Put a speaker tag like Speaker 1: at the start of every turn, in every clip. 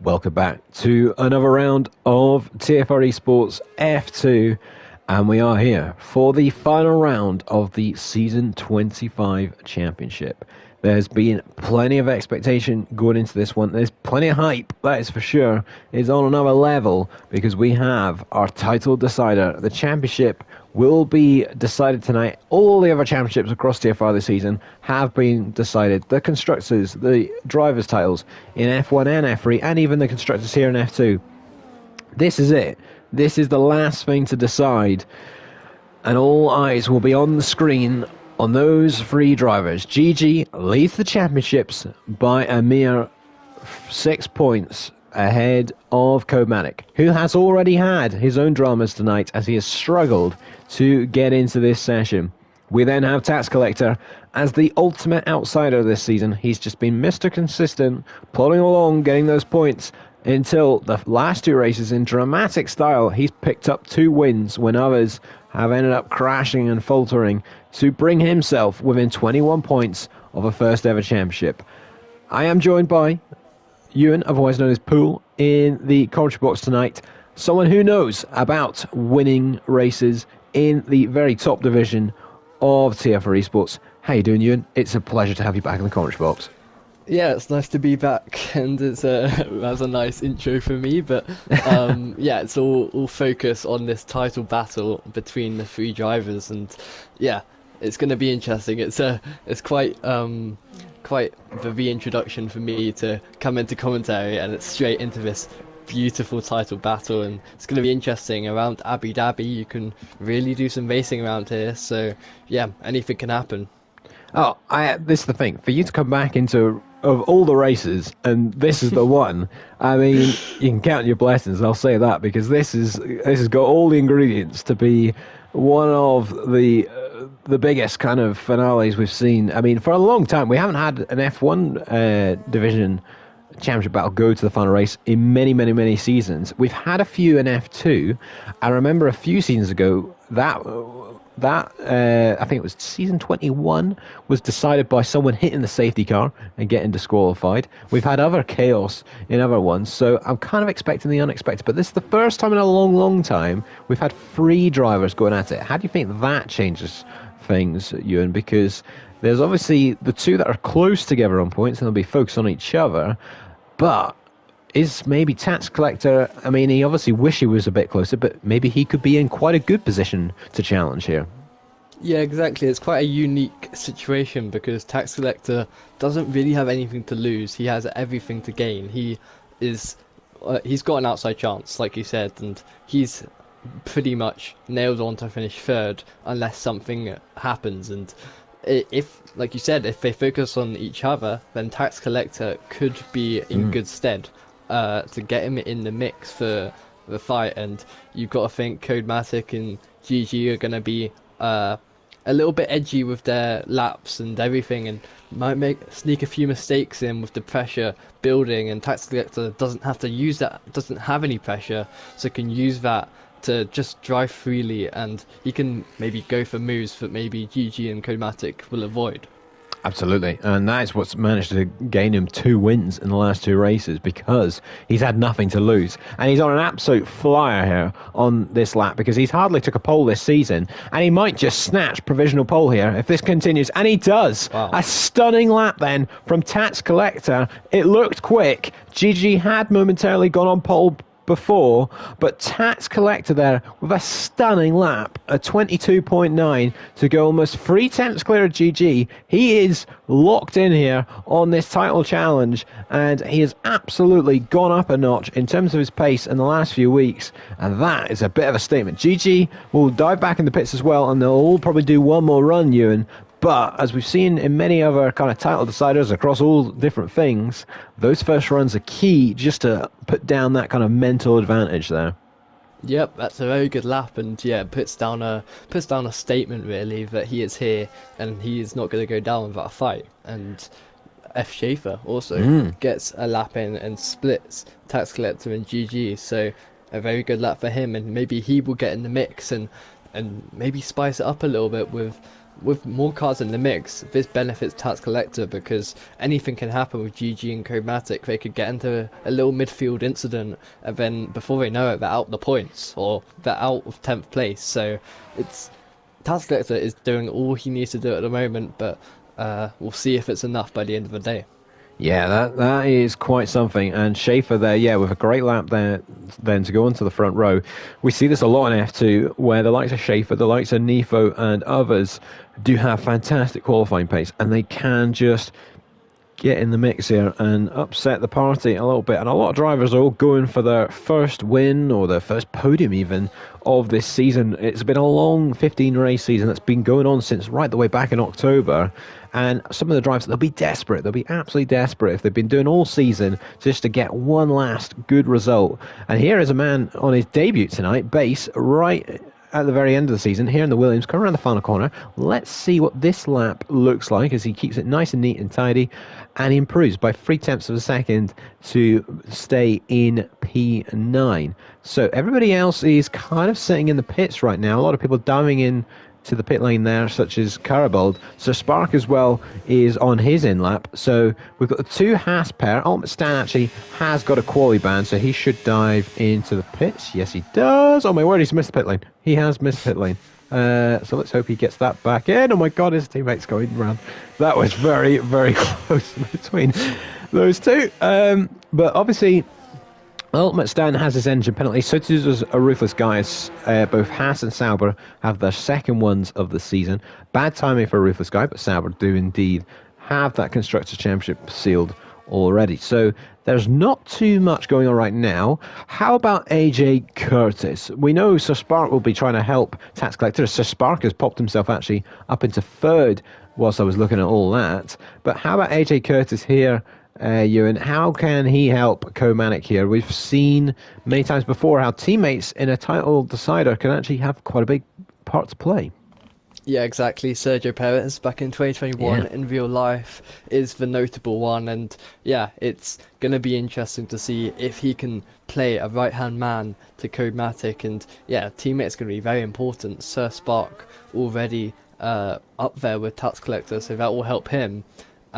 Speaker 1: Welcome back to another round of TFR eSports F2, and we are here for the final round of the Season 25 Championship. There's been plenty of expectation going into this one. There's plenty of hype, that is for sure. It's on another level because we have our title decider. The championship will be decided tonight. All the other championships across TFR this season have been decided. The constructors, the drivers' titles in F1 and F3, and even the constructors here in F2. This is it. This is the last thing to decide. And all eyes will be on the screen on those three drivers. GG leads the championships by a mere 6 points ahead of Codematic, who has already had his own dramas tonight as he has struggled to get into this session. We then have Tax Collector as the ultimate outsider this season. He's just been Mr. Consistent, plodding along, getting those points until the last two races in dramatic style. He's picked up 2 wins when others have ended up crashing and faltering to bring himself within 21 points of a first ever championship. I am joined by Ewan, otherwise known as Pool, in the commentary box tonight. Someone who knows about winning races in the very top division of TFR Esports. How you doing, Ewan? It's a pleasure to have you back in the commentary box.
Speaker 2: Yeah, it's nice to be back, and that's a nice intro for me. But yeah, it's all focus on this title battle between the 3 drivers, and yeah, it's going to be interesting. It's quite the reintroduction for me to come into commentary, and it's straight into this beautiful title battle, and it's going to be interesting. Around Abu Dhabi, you can really do some racing around here, so yeah, anything can happen.
Speaker 1: Oh, this is the thing. For you to come back into of all the races, and this is the one. I mean, you can count your blessings. I'll say that because this has got all the ingredients to be one of the biggest kind of finales we've seen. I mean, for a long time we haven't had an F1 division championship battle go to the final race in many seasons. We've had a few in F2. I remember a few seasons ago that I think it was season 21 was decided by someone hitting the safety car and getting disqualified. We've had other chaos in other ones, so I'm kind of expecting the unexpected, but this is the first time in a long time we've had 3 drivers going at it. How do you think that changes things, Ewan? Because there's obviously the 2 that are close together on points and they'll be focused on each other, but is maybe Tax Collector, I mean, he obviously wish he was a bit closer, but maybe he could be in quite a good position to challenge here.
Speaker 2: Yeah, exactly. It's quite a unique situation because Tax Collector doesn't really have anything to lose. He has everything to gain. He's got an outside chance, like you said, and he's pretty much nailed on to finish 3rd unless something happens. And if, like you said, if they focus on each other, then Tax Collector could be in good stead to get him in the mix for the fight. And you've got to think Codematic and GG are going to be a little bit edgy with their laps and everything, and might sneak a few mistakes in with the pressure building, and Tax Collector doesn't have to use that, doesn't have any pressure, so can use that to just drive freely, and he can maybe go for moves that maybe GG and Codematic will avoid.
Speaker 1: Absolutely, and that's what's managed to gain him 2 wins in the last 2 races because he's had nothing to lose, and he's on an absolute flyer here on this lap because he's hardly took a pole this season, and he might just snatch provisional pole here if this continues, and he does.
Speaker 2: Wow.
Speaker 1: A stunning lap then from Tax Collector. It looked quick. GG had momentarily gone on pole before, but Tax Collector there with a stunning lap, a 22.9 to go almost 3 tenths clear of GG. He is locked in here on this title challenge, and he has absolutely gone up a notch in terms of his pace in the last few weeks, and that is a bit of a statement. GG will dive back in the pits as well, and they'll all probably do one more run, Ewan. But as we've seen in many other kind of title deciders across all different things, those first runs are key just to put down that kind of mental advantage there.
Speaker 2: Yep, that's a very good lap, and yeah, puts down a statement really that he is here and he is not going to go down without a fight. And F Schaefer also gets a lap in and splits Tax Collector and GG, so a very good lap for him, and maybe he will get in the mix and maybe spice it up a little bit with with more cars in the mix, this benefits Tax Collector because anything can happen with GG and Chromatic. They could get into a little midfield incident, and then before they know it, they're out the points or they're out of 10th place. So it's Tax Collector is doing all he needs to do at the moment, but we'll see if it's enough by the end of the day.
Speaker 1: Yeah, that is quite something. And Schaefer there, yeah, with a great lap there, then to go onto the front row. We see this a lot in F2, where the likes of Schaefer, the likes of Nifo, and others do have fantastic qualifying pace, and they can just get in the mix here and upset the party a little bit. And a lot of drivers are all going for their first win or their first podium even of this season. It's been a long 15 race season that's been going on since right the way back in October. And some of the drivers, they'll be desperate. They'll be absolutely desperate if they've been doing all season just to get one last good result. And here is a man on his debut tonight, Base, right at the very end of the season, here in the Williams, coming around the final corner. Let's see what this lap looks like as he keeps it nice and neat and tidy, and he improves by 0.3 of a second to stay in P9. So everybody else is kind of sitting in the pits right now. A lot of people diving in to the pit lane there, such as Carabald. So Spark as well is on his in lap. So we've got the two Haas pair. Ultimate Stan actually has got a quali ban, so he should dive into the pits. Yes, he does. Oh my word, he's missed the pit lane. He has missed the pit lane. So let's hope he gets that back in. Oh my god, his teammate's going round. That was very, very close between those two. But obviously, Ultimate Stan has his engine penalty, so does a Ruthless Guy. Both Haas and Sauber have their second ones of the season. Bad timing for a Ruthless Guy, but Sauber do indeed have that Constructors' Championship sealed already. So there's not too much going on right now. How about AJ Curtis? We know Sir Spark will be trying to help Tax Collector. Sir Spark has popped himself actually up into third whilst I was looking at all that. But how about AJ Curtis here? Ewan, how can he help Comanic here? We've seen many times before how teammates in a title decider can actually have quite a big part to play.
Speaker 2: Yeah, exactly. Sergio Perez back in 2021 in real life is the notable one, and yeah, it's going to be interesting to see if he can play a right-hand man to Codematic, and yeah, teammates going to be very important. Sir Spark already up there with Tax Collector, so that will help him.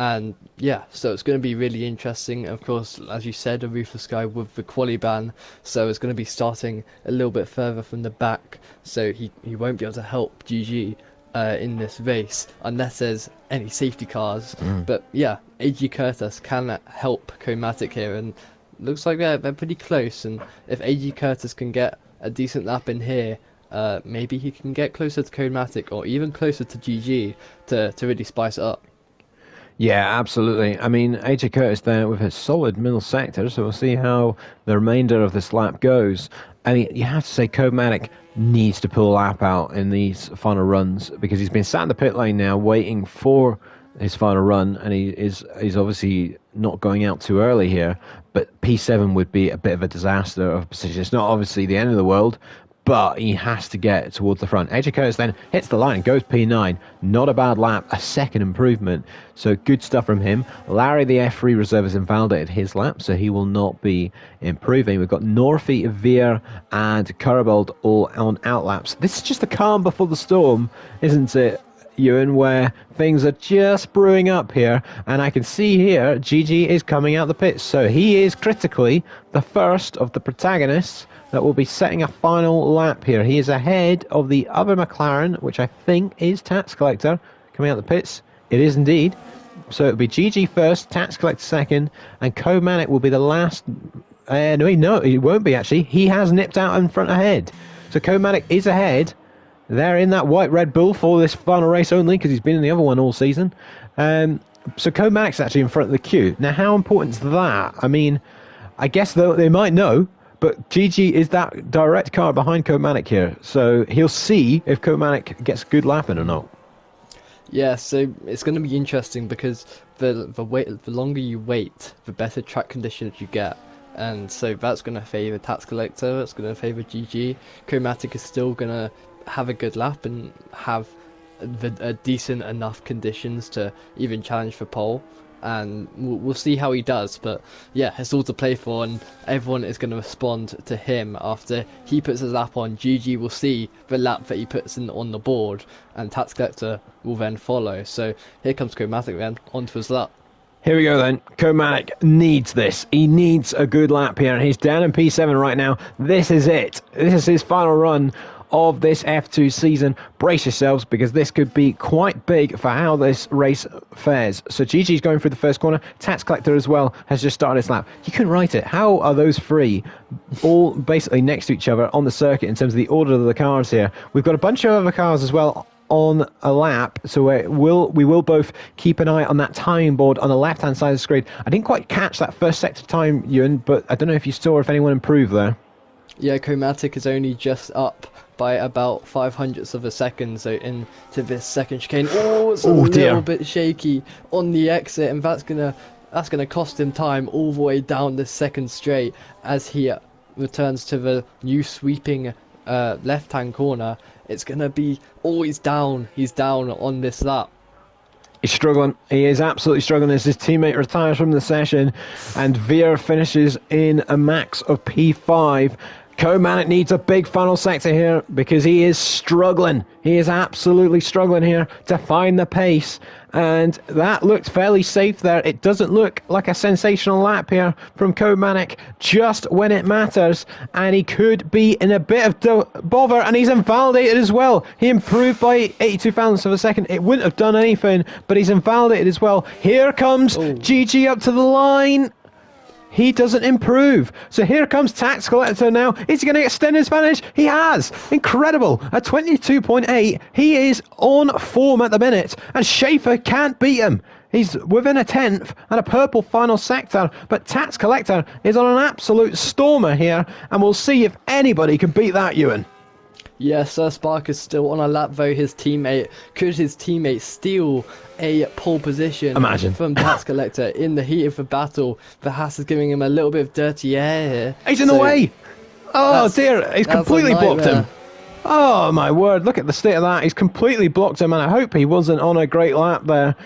Speaker 2: And yeah, so it's going to be really interesting. Of course, as you said, a Ruthless Guy with the quali ban, so it's going to be starting a little bit further from the back, so he won't be able to help GG in this race unless there's any safety cars. But yeah, AG Curtis can help Comatic here, and looks like they're pretty close. And if AG Curtis can get a decent lap in here, maybe he can get closer to Comatic or even closer to GG to really spice it up.
Speaker 1: Yeah, absolutely. I mean, AJ Curtis there with his solid middle sector, so we'll see how the remainder of this lap goes. I mean, you have to say Codematic needs to pull a lap out in these final runs because he's been sat in the pit lane now waiting for his final run, and he's obviously not going out too early here, but P7 would be a bit of a disaster of a position. It's not obviously the end of the world, but he has to get towards the front. AJ Curtis then hits the line, goes P9. Not a bad lap, a second improvement. So good stuff from him. Larry, the F3 reserve, has invalidated his lap, so he will not be improving. We've got Norfi, Veer, and Curabald all on outlaps. This is just the calm before the storm, isn't it, Ewan, where things are just brewing up here, and I can see here GG is coming out the pits, so he is critically the first of the protagonists that will be setting a final lap here. He is ahead of the other McLaren, which I think is Tax Collector, coming out the pits. It is indeed. So it'll be GG first, Tax Collector second, and Codematic will be the last. No, he won't be actually. He has nipped out in front ahead. So Codematic is ahead. They're in that white Red Bull for this final race only because he's been in the other one all season. So Codematic's actually in front of the queue. Now, how important is that? I mean, I guess they might know, but GG is that direct car behind Codematic here. So he'll see if Codematic gets a good lap in or not.
Speaker 2: Yeah, so it's going to be interesting because the longer you wait, the better track conditions you get. And so that's going to favour Tax Collector, it's going to favour GG. Codematic is still going to have a good lap and have a decent enough conditions to even challenge for pole. and we'll see how he does. But yeah, it's all to play for, and everyone is going to respond to him after he puts his lap on. GG will see the lap that he puts in on the board, and Tax Collector will then follow. So here comes Chromatic then onto his lap.
Speaker 1: Here we go then. Comatic needs this. He needs a good lap here. He's down in P7 right now. This is it. This is his final run of this F2 season. Brace yourselves, because this could be quite big for how this race fares. So GG's going through the first corner. Tax Collector as well has just started his lap. You couldn't write it. How are those three all basically next to each other on the circuit in terms of the order of the cars here? We've got a bunch of other cars as well on a lap, so we will both keep an eye on that time board on the left hand side of the screen. I didn't quite catch that first sector time, Ewan, but I don't know if you saw if anyone improved there.
Speaker 2: Yeah, Chromatic is only just up by about 0.05 of a second, so into this second chicane. Oh, it's a little bit shaky on the exit, and that's gonna cost him time all the way down this second straight as he returns to the new sweeping left hand corner. It's gonna be he's down on this lap.
Speaker 1: He's struggling. He is absolutely struggling as his teammate retires from the session, and Veer finishes in a max of P5. Comatic needs a big funnel sector here because he is struggling. He is absolutely struggling here to find the pace, and that looked fairly safe there. It doesn't look like a sensational lap here from Comatic just when it matters, and he could be in a bit of bother, and he's invalidated as well. He improved by 82 thousandths of a second. It wouldn't have done anything, but he's invalidated as well. Here comes GG up to the line. He doesn't improve. So here comes Tax Collector now. Is he going to extend his advantage? He has. Incredible. At 22.8, he is on form at the minute, and Schaefer can't beat him. He's within a tenth and a purple final sector, but Tax Collector is on an absolute stormer here, and we'll see if anybody can beat that, Ewan.
Speaker 2: Yes, Sir Spark is still on a lap though. Could his teammate steal a pole position from Tax Collector in the heat of the battle? The Haas is giving him a little bit of dirty air here.
Speaker 1: He's in the way! Oh dear, he's completely blocked him. Oh my word, look at the state of that. He's completely blocked him, and I hope he wasn't on a great lap there,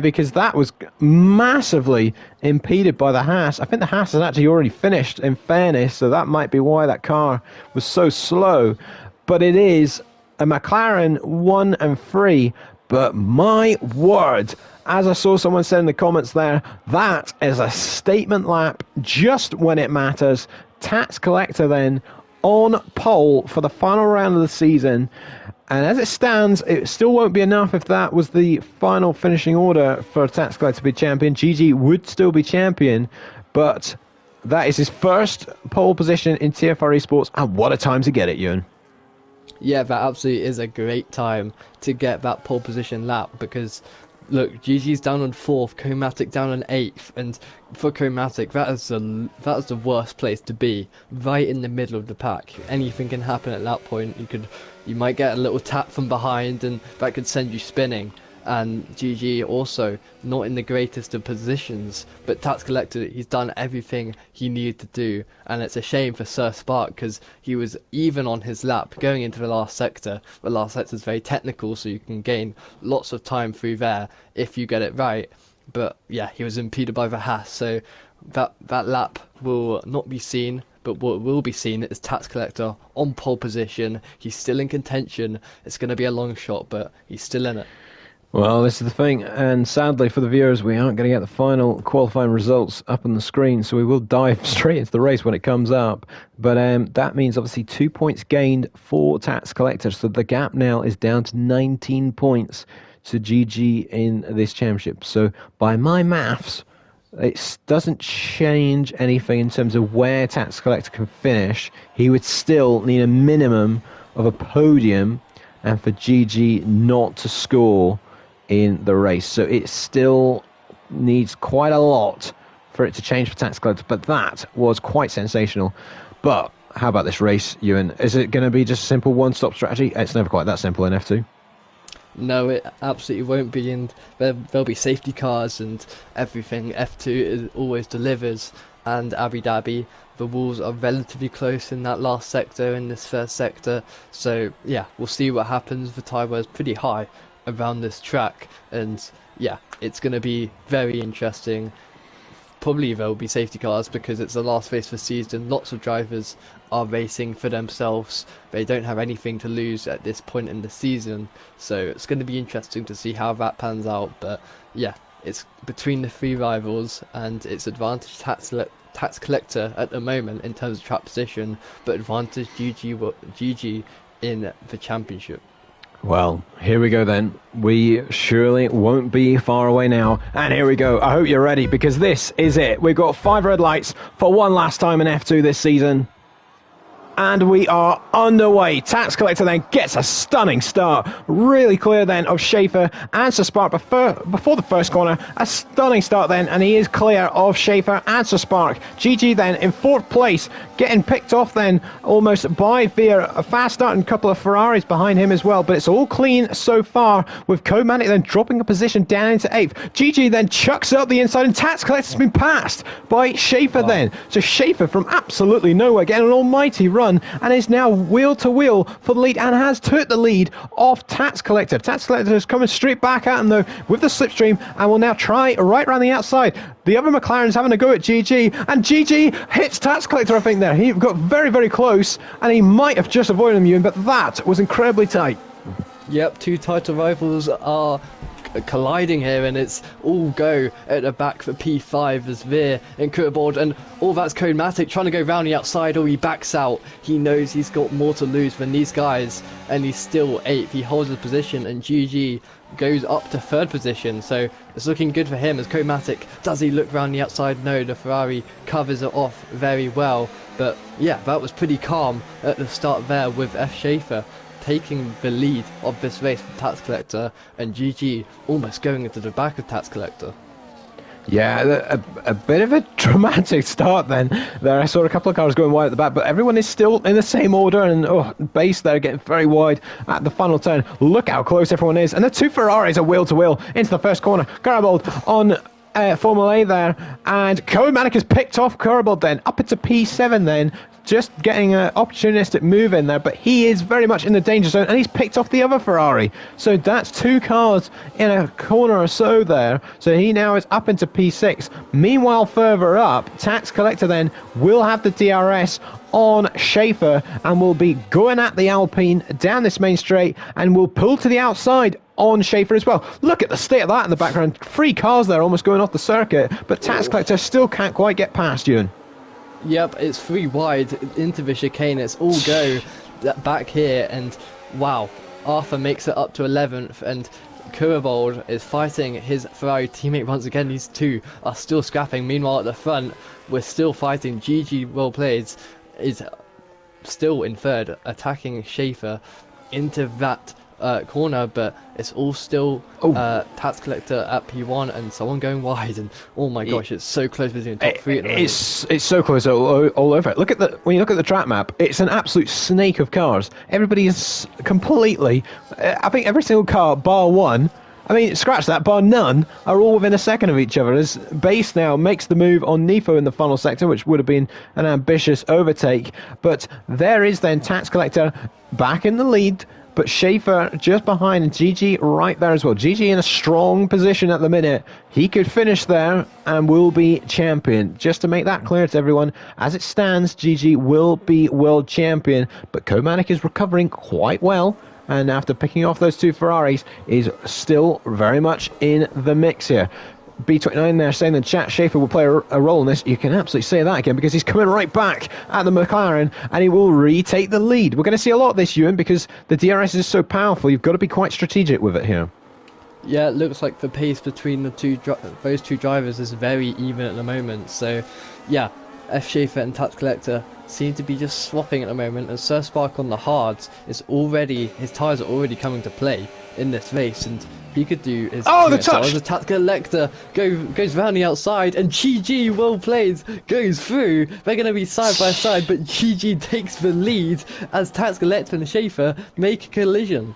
Speaker 1: because that was massively impeded by the Haas. I think the Haas has actually already finished, in fairness, so that might be why that car was so slow. But it is a McLaren 1 and 3. But my word, as I saw someone say in the comments there, that is a statement lap just when it matters. Tax Collector then on pole for the final round of the season. And as it stands, it still won't be enough if that was the final finishing order for Tax Collector to be champion. GG would still be champion, but that is his first pole position in TFR eSports. And what a time to get it, Ewan.
Speaker 2: Yeah, that absolutely is a great time to get that pole position lap, because look, GG's down on 4th, Chromatic down on 8th, and for Chromatic, that is the worst place to be, right in the middle of the pack. Anything can happen at that point. You might get a little tap from behind, and that could send you spinning. And GG also not in the greatest of positions, but Tax Collector, he's done everything he needed to do, and it's a shame for Sir Spark because he was even on his lap going into the last sector. The last sector is very technical, so you can gain lots of time through there if you get it right. But yeah, he was impeded by the Haas, so that lap will not be seen. But what will be seen is Tax Collector on pole position. He's still in contention. It's going to be a long shot, but he's still in it.
Speaker 1: Well, this is the thing, and sadly for the viewers, we aren't going to get the final qualifying results up on the screen, so we will dive straight into the race when it comes up. But that means obviously 2 points gained for Tax Collector, so the gap now is down to 19 points to GG in this championship. So by my maths, it doesn't change anything in terms of where Tax Collector can finish. He would still need a minimum of a podium, and for GG not to score in the race. So it still needs quite a lot for it to change for Tax Collector, but that was quite sensational. But how about this race, Ewan? Is it going to be just a simple one-stop strategy? It's never quite that simple in F2.
Speaker 2: No, it absolutely won't be, and there'll be safety cars and everything. F2 always delivers, and Abu Dhabi, the walls are relatively close in that last sector, in this first sector. So yeah, we'll see what happens. The time was pretty high around this track, and yeah, it's going to be very interesting. Probably there will be safety cars because it's the last race of the season. Lots of drivers are racing for themselves. They don't have anything to lose at this point in the season. So it's going to be interesting to see how that pans out. But yeah, it's between the three rivals and it's advantage tax collector at the moment in terms of track position, but advantage GG in the championship.
Speaker 1: Well, here we go then. We surely won't be far away now. And here we go. I hope you're ready because this is it. We've got 5 red lights for one last time in F2 this season. And we are underway. Tax Collector then gets a stunning start. Really clear then of Schaefer and Sir Spark before the first corner. A stunning start then, and he is clear of Schaefer and Sir Spark. GG then in 4th place, getting picked off then almost by Veer. A fast start and a couple of Ferraris behind him as well, but it's all clean so far with Comatic then dropping a position down into 8th. GG then chucks up the inside and Tax Collector's been passed by Schaefer then. So Schaefer from absolutely nowhere getting an almighty run and is now wheel to wheel for the lead and has took the lead off Tax Collector. Tax Collector is coming straight back at him though with the slipstream and will now try right around the outside. The other McLaren's having a go at GG and GG hits Tax Collector I think there. He got very, very close and he might have just avoided him, Ewan, but that was incredibly tight.
Speaker 2: Yep, 2 title rivals are colliding here and it's all go at the back for P5 as Veer and Kurbold, and all that's Comatic trying to go round the outside or he backs out. He knows he's got more to lose than these guys and he's still 8th. He holds his position and GG goes up to 3rd position, so it's looking good for him as Comatic. Does he look round the outside? No, the Ferrari covers it off very well, but yeah, that was pretty calm at the start there with F. Schaefer taking the lead of this race for Tax Collector and GG almost going into the back of Tax Collector.
Speaker 1: Yeah, a bit of a dramatic start then. There, I saw a couple of cars going wide at the back, but everyone is still in the same order, and base there getting very wide at the final turn. Look how close everyone is, and the 2 Ferraris are wheel to wheel into the first corner. Garibaldi on Formula A there, and Comatic has picked off Garibaldi then, up into P7 then, just getting an opportunistic move in there, but he is very much in the danger zone and he's picked off the other Ferrari. So that's 2 cars in a corner or so there. So he now is up into P6. Meanwhile, further up, Tax Collector then will have the DRS on Schaefer and will be going at the Alpine down this main straight and will pull to the outside on Schaefer as well. Look at the state of that in the background. 3 cars there almost going off the circuit, but Tax Collector still can't quite get past you.
Speaker 2: Yep, it's 3 wide into the chicane. It's all go back here, and wow, Arthur makes it up to 11th, and Kurbold is fighting his Ferrari teammate once again. These 2 are still scrapping. Meanwhile, at the front, we're still fighting. GG well played is still in 3rd, attacking Schaefer into that corner, but it's all still Tax Collector at P1 and someone going wide, and oh my gosh, it's so close between the top 3 at the moment.
Speaker 1: It's so close all over it. When you look at the track map, it's an absolute snake of cars. Everybody is completely, I think every single car bar one, I mean, scratch that, bar none, are all within a second of each other. As Base now makes the move on Nifo in the final sector, which would have been an ambitious overtake. But there is then Tax Collector back in the lead, but Schaefer just behind and GG right there as well. GG in a strong position at the minute. He could finish there and will be champion. Just to make that clear to everyone, as it stands, GG will be world champion. But Comatic is recovering quite well, and after picking off those 2 Ferraris, is still very much in the mix here. B29 there saying that chat Schaefer will play a role in this. You can absolutely say that again because he's coming right back at the McLaren and he will retake the lead. We're going to see a lot of this, Ewan, because the DRS is so powerful. You've got to be quite strategic with it here.
Speaker 2: Yeah, it looks like the pace between those 2 drivers is very even at the moment. So, yeah, F. Schaefer and Tax Collector seem to be just swapping at the moment, and Sir Spark on the hards is already, his tyres are already coming to play in this race, and he could do his
Speaker 1: the touch!
Speaker 2: The Tax Collector goes round the outside, and GG well played goes through. They're going to be side by side, but GG takes the lead as Tax Collector and Schaefer make a collision.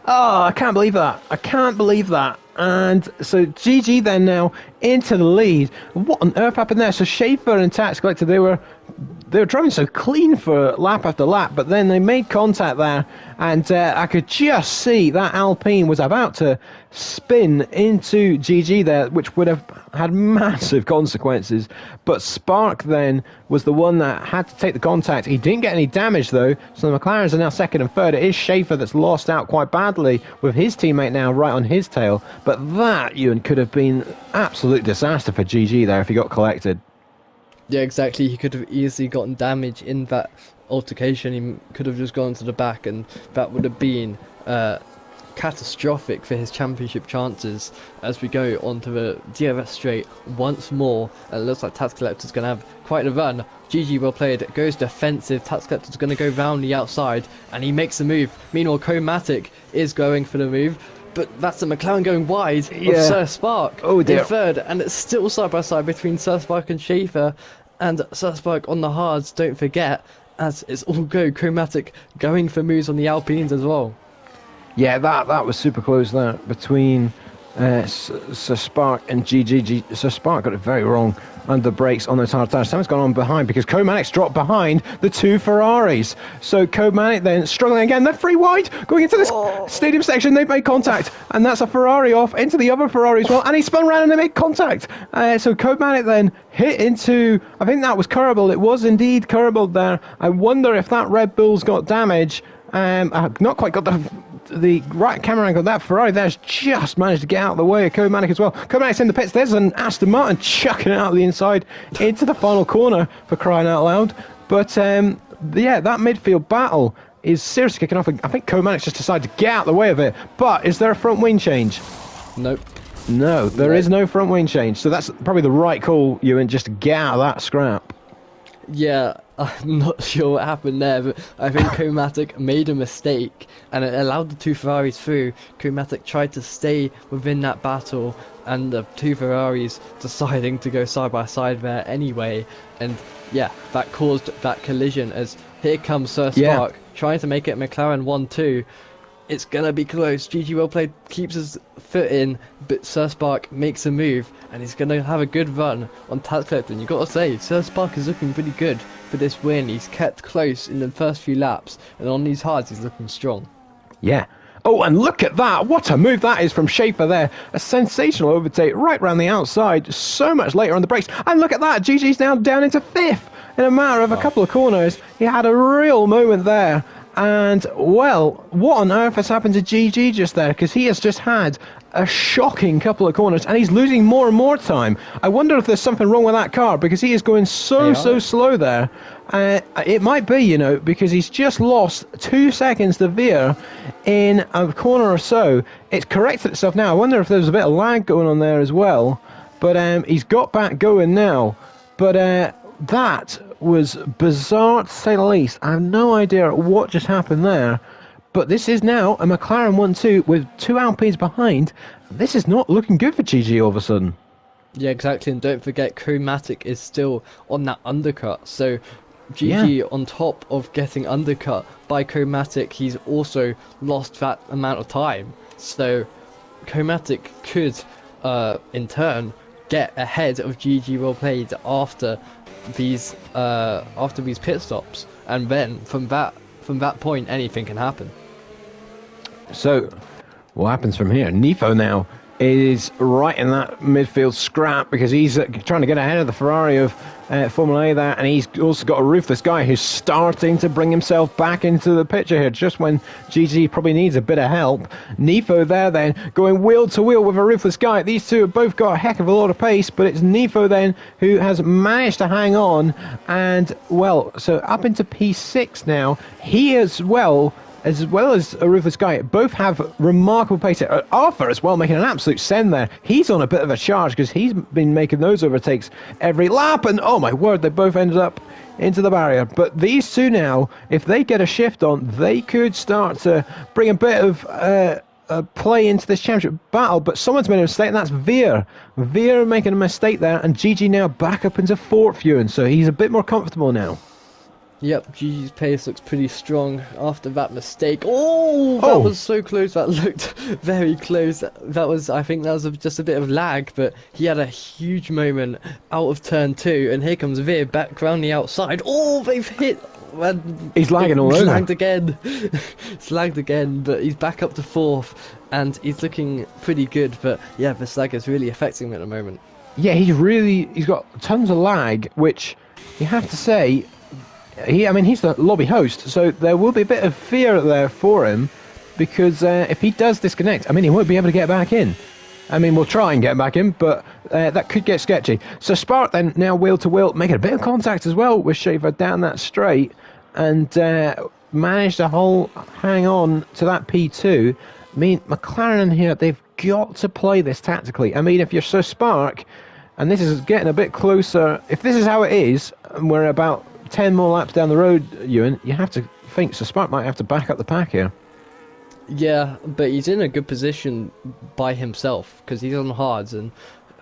Speaker 1: Oh, I can't believe that. I can't believe that. And so GG then now into the lead. What on earth happened there? So Schaefer and Tax Collector, they they were driving so clean for lap after lap, but then they made contact there, and I could just see that Alpine was about to spin into GG there, which would have had massive consequences. But Spark then was the one that had to take the contact. He didn't get any damage though, so the McLarens are now second and third. It is Schaefer that's lost out quite badly with his teammate now right on his tail. But that, Ewan, could have been absolute disaster for GG there if he got collected.
Speaker 2: Yeah, exactly. He could have easily gotten damage in that altercation. He could have just gone to the back, and that would have been catastrophic for his championship chances as we go onto the DRS straight once more. And it looks like Tax Collector's going to have quite a run. GG well played, goes defensive. Tax Collector's going to go round the outside, and he makes the move. Meanwhile, Chromatic is going for the move, but that's the McLaren going wide of Sir Spark in third, and it's still side by side between Sir Spark and Schaefer, and Sir Spark on the hards, don't forget, as it's all go. Chromatic going for moves on the Alpines as well.
Speaker 1: Yeah, that was super close there between Sir Spark and GG. Sir Spark got it very wrong under brakes on those hard tires. Something's gone on behind because Comanic's dropped behind the two Ferraris. So Comanic then struggling again. They're free wide going into this stadium section. They've made contact, and that's a Ferrari off into the other Ferrari as well. And he spun around and they made contact. So Comanic then hit into, I think that was Kerbal. It was indeed Kerbal there. I wonder if that Red Bull's got damage. I've not quite got the right camera angle. That Ferrari there's just managed to get out of the way of Comanic as well. Comanic's in the pits. There's an Aston Martin chucking it out the inside into the final corner, for crying out loud. But yeah, that midfield battle is seriously kicking off. I think Comanic's just decided to get out of the way of it. But is there a front wing change?
Speaker 2: Nope.
Speaker 1: No, there is no front wing change. So that's probably the right call, Ewan, just to get out of that scrap.
Speaker 2: Yeah, I'm not sure what happened there, but I think Chromatic made a mistake and it allowed the two Ferraris through. Chromatic tried to stay within that battle, and the two Ferraris deciding to go side by side there anyway. And yeah, that caused that collision, as here comes Sir Spark trying to make it McLaren 1-2. It's gonna be close. GG well played, keeps his foot in, but Sir Spark makes a move, and he's gonna have a good run on Tax Collector. And you gotta say, Sir Spark is looking pretty good for this win. He's kept close in the first few laps, and on these hards he's looking strong.
Speaker 1: Yeah. Oh, and look at that. What a move that is from Schaefer there. A sensational overtake right round the outside, so much later on the brakes. And look at that. GG's now down into fifth in a matter of a couple of corners. He had a real moment there. And, well, what on earth has happened to GG just there? Because he has just had a shocking couple of corners, and he's losing more and more time. I wonder if there's something wrong with that car, because he is going so slow there. It might be, you know, because he's just lost 2 seconds to veer in a corner or so. It's corrected itself now. I wonder if there's a bit of lag going on there as well. But he's got back going now. But that was bizarre to say the least. I have no idea what just happened there. But this is now a McLaren 1-2 with two Alpines behind. This is not looking good for GG all of a sudden.
Speaker 2: Yeah, exactly. And don't forget, Chromatic is still on that undercut. So GG, on top of getting undercut by Chromatic, he's also lost that amount of time. So Chromatic could, in turn, get ahead of GG well played after these pit stops, and then from that point anything can happen. So
Speaker 1: what happens from here? Nifo now is right in that midfield scrap because he's trying to get ahead of the Ferrari of Formula A there, and he's also got a Ruthless Guy who's starting to bring himself back into the picture here just when GG probably needs a bit of help. Nifo there then going wheel to wheel with a Ruthless Guy. These two have both got a heck of a lot of pace, but it's Nifo then who has managed to hang on, and well, so up into P6 now. He as well as a Ruthless Guy, both have remarkable pace. Arthur as well making an absolute send there. He's on a bit of a charge because he's been making those overtakes every lap, and oh my word, they both ended up into the barrier. But these two now, if they get a shift on, they could start to bring a bit of play into this championship battle. But someone's made a mistake, and that's Veer. Veer making a mistake there, and GG now back up into fourth, Ewan, so he's a bit more comfortable now.
Speaker 2: Yep, Gigi's pace looks pretty strong after that mistake. Oh, that
Speaker 1: Oh,
Speaker 2: was so close. That looked very close. That was, I think that was just a bit of lag, but he had a huge moment out of turn 2, and here comes Veer back round the outside. Oh, they've hit. And
Speaker 1: he's lagging all over.
Speaker 2: Lagged again. It's lagged again, but he's back up to 4th, and he's looking pretty good. But yeah, this lag is really affecting him at the moment.
Speaker 1: Yeah, he's got tons of lag, which you have to say, he's the lobby host, so there will be a bit of fear there for him, because if he does disconnect, he won't be able to get back in. We'll try and get back in, but that could get sketchy. So Spark then now wheel to wheel, making a bit of contact as well with Schaefer down that straight, and managed to hang on to that P2. McLaren here, they've got to play this tactically. If you're so Spark, and this is getting a bit closer, if this is how it is, and we're about 10 more laps down the road, Ewan, you have to think so Spark might have to back up the pack here.
Speaker 2: Yeah, but he's in a good position by himself because he's on hards, and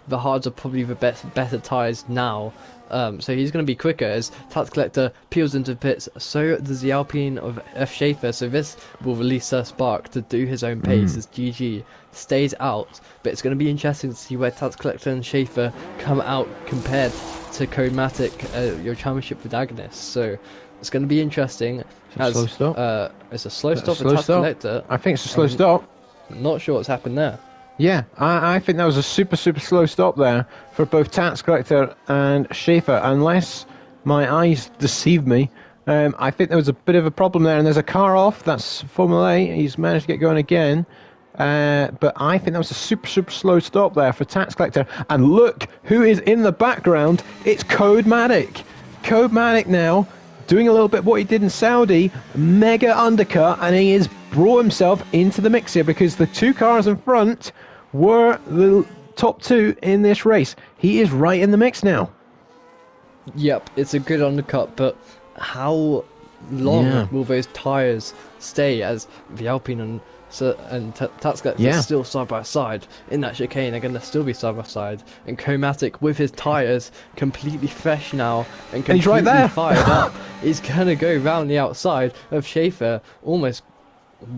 Speaker 2: the hards are probably the better tyres now. So he's going to be quicker as Tax Collector peels into pits. So does the Alpine of F. Schaefer. So this will release Spark to do his own pace as GG stays out. But it's going to be interesting to see where Tax Collector and Schaefer come out compared to Codematic, your championship protagonist. So it's going to be interesting.
Speaker 1: Slow stop.
Speaker 2: It's a slow stop for Tax Collector.
Speaker 1: I think it's a slow stop.
Speaker 2: Not sure what's happened there.
Speaker 1: Yeah, I think that was a super slow stop there for both Tax Collector and Schaefer, unless my eyes deceive me. I think there was a bit of a problem there, and there's a car off. That's Formula A. He's managed to get going again. But I think that was a super slow stop there for Tax Collector. And look who is in the background. It's Codematic. Codematic now doing a little bit what he did in Saudi, mega undercut, and he has brought himself into the mix here because the two cars in front were the top two in this race. He is right in the mix now.
Speaker 2: Yep, it's a good undercut, but how long will those tyres stay as the Alpine and Tatska are still side by side in that chicane? They're going to still be side by side, and Comatic with his tyres completely fresh now and completely
Speaker 1: he's right there.
Speaker 2: fired up, he's going to go round the outside of Schaefer, almost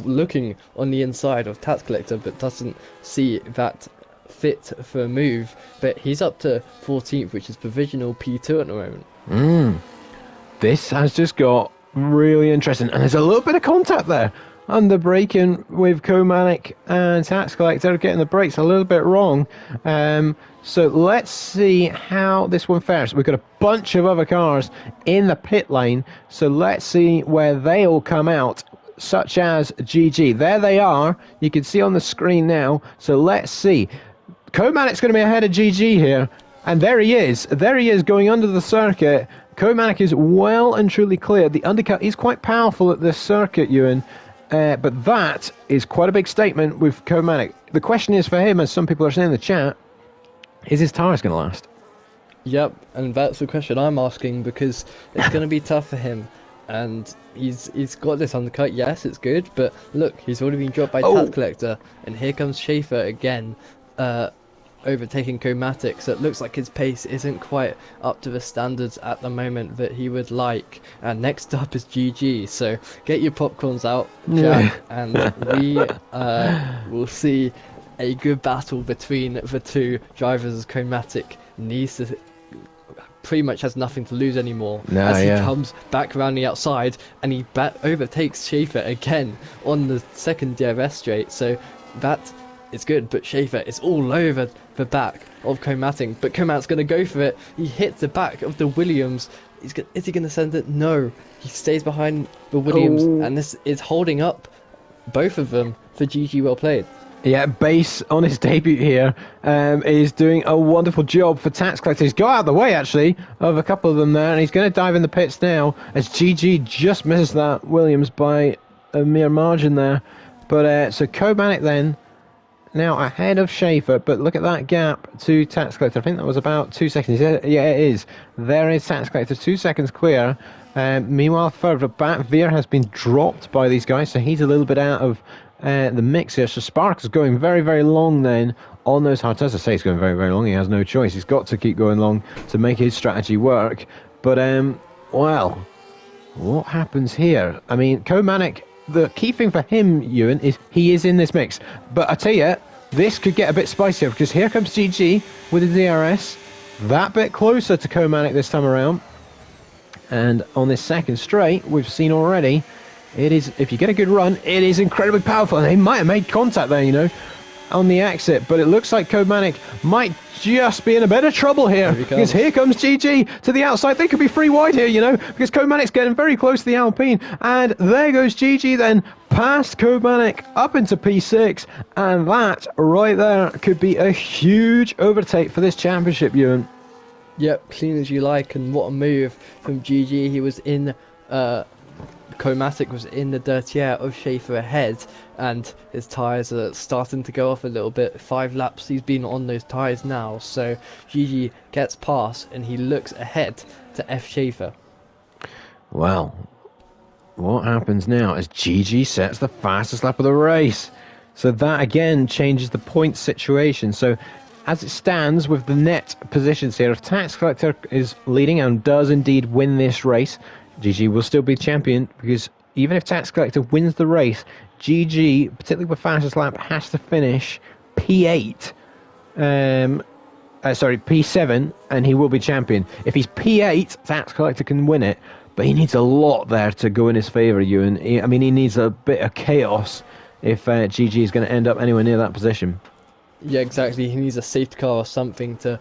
Speaker 2: looking on the inside of Tax Collector, but doesn't see that fit for a move. But he's up to 14th, which is provisional P2 at the moment.
Speaker 1: This has just got really interesting, and there's a little bit of contact there. Under braking with Comatic and Tax Collector, getting the brakes a little bit wrong. So let's see how this one fares. We've got a bunch of other cars in the pit lane, so let's see where they all come out, such as GG. There they are. You can see on the screen now. So let's see. Comatic's going to be ahead of GG here. And there he is. There he is going under the circuit. Comatic is well and truly clear. The undercut is quite powerful at this circuit, Ewan. But that is quite a big statement with Comatic. The question is for him, as some people are saying in the chat, is his tyres going to last?
Speaker 2: Yep, and that's the question I'm asking, because it's going to be tough for him. And he's got this undercut, yes, it's good, but look, he's already been dropped by Tax Collector, and here comes Schaefer again, overtaking Comatic. So it looks like his pace isn't quite up to the standards at the moment that he would like. And next up is GG, so get your popcorns out, Jack, and we will see a good battle between the two drivers as Comatic needs to pretty much has nothing to lose anymore as he comes back around the outside, and he overtakes Schaefer again on the second DRS straight. So that is good, but Schaefer is all over the back of Comatic, but Comatic's going to go for it. He hits the back of the Williams. Is he going to send it? No, he stays behind the Williams, and this is holding up both of them for GG. Well played.
Speaker 1: Yeah, Base on his debut here is doing a wonderful job for Tax Collector. He's got out of the way, actually, of a couple of them there, and he's going to dive in the pits now as GG just misses that Williams by a mere margin there. But so Comatic then now ahead of Schaefer, but look at that gap to Tax Collector. I think that was about 2 seconds. Yeah, it is. There is Tax Collector, 2 seconds clear. Meanwhile, further back, Veer has been dropped by these guys, so he's a little bit out of the mix here. So Spark is going very long then on those hard. As I say, he's going very long. He has no choice. He's got to keep going long to make his strategy work. But well, What happens here? I mean, Komanek, the key thing for him, Ewan, is he is in this mix. But I tell you, this could get a bit spicier because here comes GG with the DRS. That bit closer to Komanek this time around. And on this second straight, we've seen already, it is, if you get a good run, it is incredibly powerful. They might have made contact there, you know, on the exit, but it looks like Komanek might just be in a bit of trouble here, because here comes GG to the outside. They could be free wide here, you know, because Komanek's getting very close to the Alpine, and there goes GG then past Komanek up into P6, and that right there could be a huge overtake for this championship, Ewan.
Speaker 2: Yep, clean as you like, and what a move from GG. He was in Komatic was in the dirty air of Schaefer ahead, and his tyres are starting to go off a little bit. 5 laps he's been on those tyres now, so GG gets past and he looks ahead to F Schaefer.
Speaker 1: Well, what happens now is GG sets the fastest lap of the race, so that again changes the point situation. So as it stands with the net positions here, if Tax Collector is leading and does indeed win this race, GG will still be champion, because even if Tax Collector wins the race, GG, particularly with fastest lap, has to finish P8, P7, and he will be champion. If he's P8, Tax Collector can win it, but he needs a lot there to go in his favour, Ewan. I mean, he needs a bit of chaos if GG is going to end up anywhere near that position.
Speaker 2: Yeah, exactly. He needs a safety car or something to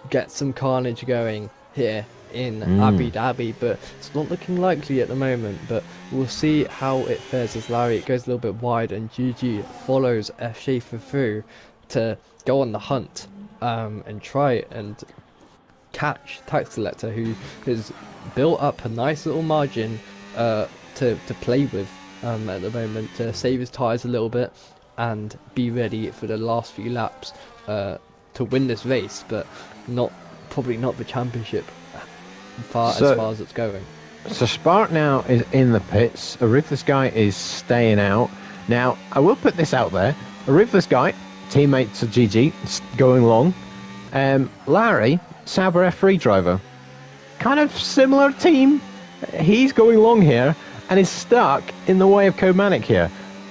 Speaker 2: get some carnage going here in Abu Dhabi, but it's not looking likely at the moment. But we'll see how it fares as Larry. It goes a little bit wide, and GG follows F Schaefer through to go on the hunt and try and catch Tax Collector, who has built up a nice little margin to play with at the moment, to save his tyres a little bit and be ready for the last few laps to win this race, but probably not the championship as far as it's going.
Speaker 1: So Spark now is in the pits. A Ruthless Guy is staying out. Now, I will put this out there. A Ruthless Guy, teammate to GG, going long. Larry, Sauber F3 driver, kind of similar team. He's going long here and is stuck in the way of Komanek here.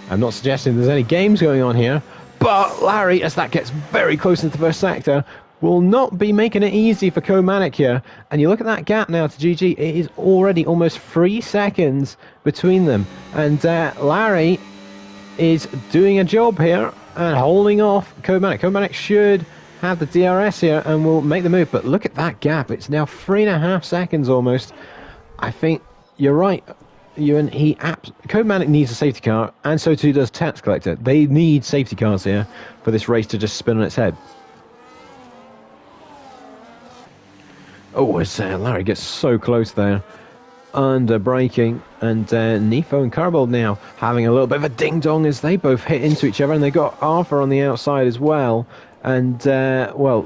Speaker 1: I'm not suggesting there's any games going on here, but Larry, as that gets very close into the first sector, will not be making it easy for Komanek here. And you look at that gap now to GG, it is already almost 3 seconds between them. And Larry is doing a job here and holding off Komanek. Komanek should have the DRS here and will make the move, but look at that gap. It's now 3.5 seconds almost. I think you're right, Ewan. Komanek needs a safety car, and so too does Tax Collector. They need safety cars here for this race to just spin on its head. Oh, as Larry gets so close there, under braking, and Nifo and Carbold now having a little bit of a ding-dong as they both hit into each other, and they got Arthur on the outside as well. And, well,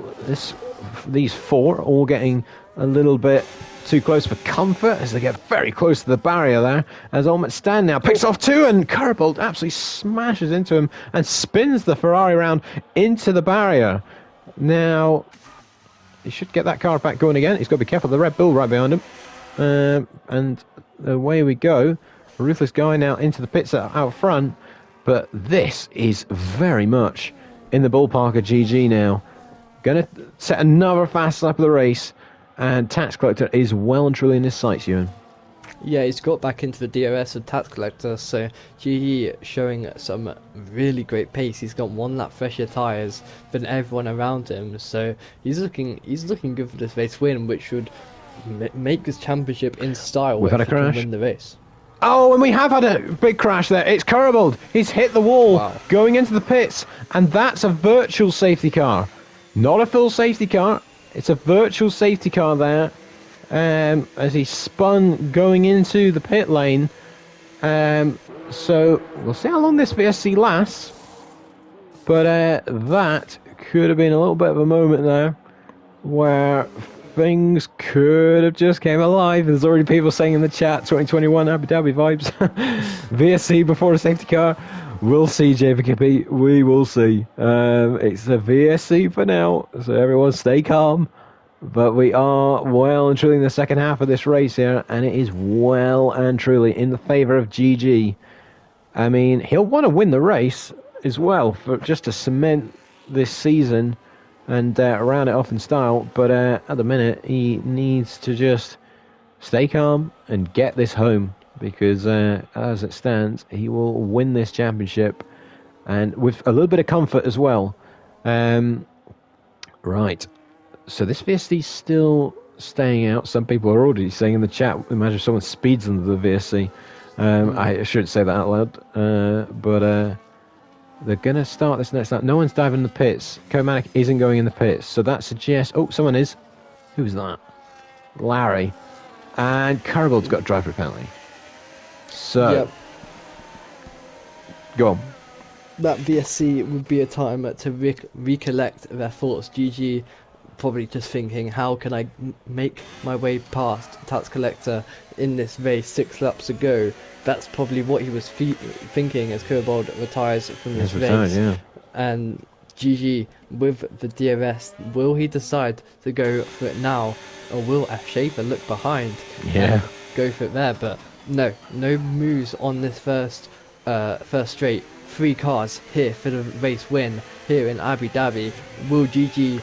Speaker 1: these four all getting a little bit too close for comfort as they get very close to the barrier there, as Olmet Stan now picks off two, and Carbold absolutely smashes into him and spins the Ferrari round into the barrier. Now, he should get that car back going again. He's got to be careful of the Red Bull right behind him. And away we go. A Ruthless Guy now into the pits out front. But this is very much in the ballpark of GG now. Going to set another fast lap of the race. And Tax Collector is well and truly in his sights, Ewan.
Speaker 2: Yeah, he's got back into the DRS of Tax Collector, so GG showing some really great pace. He's got 1 lap fresher tyres than everyone around him, so he's looking good for this race win, which would make this championship in style.
Speaker 1: We've had a crash.
Speaker 2: Win the race.
Speaker 1: Oh, and we have had a big crash there. It's Carbold. He's hit the wall going into the pits, and that's a virtual safety car. Not a full safety car. It's a virtual safety car there. As he spun going into the pit lane. So we'll see how long this VSC lasts. But that could have been a little bit of a moment there where things could have just came alive. There's already people saying in the chat, 2021 Abu Dhabi vibes. VSC before the safety car. We'll see, JVKP. We will see. It's a VSC for now, so everyone stay calm. But we are well and truly in the second half of this race here, and it is well and truly in the favour of GG. I mean, he'll want to win the race as well, for just to cement this season and round it off in style. But at the minute, he needs to just stay calm and get this home, because as it stands, he will win this championship, and with a little bit of comfort as well. Right. So this VSC's still staying out. Some people are already saying in the chat, imagine if someone speeds under the VSC. I shouldn't say that out loud. But they're going to start this next lap. No one's diving in the pits. Komatic isn't going in the pits. So that suggests... Oh, someone is. Who's that? Larry. And Cargold's got a driver penalty. So...
Speaker 2: Yep.
Speaker 1: Go on.
Speaker 2: That VSC would be a time to recollect their thoughts. GG probably just thinking, how can I make my way past Tax Collector in this race 6 laps to go? That's probably what he was thinking as Kobold retires from this race.
Speaker 1: Yeah.
Speaker 2: And GG with the DRS, will he decide to go for it now, or will F. Schaefer look behind and go for it there? But no moves on this first straight. 3 cars here for the race win here in Abu Dhabi. Will GG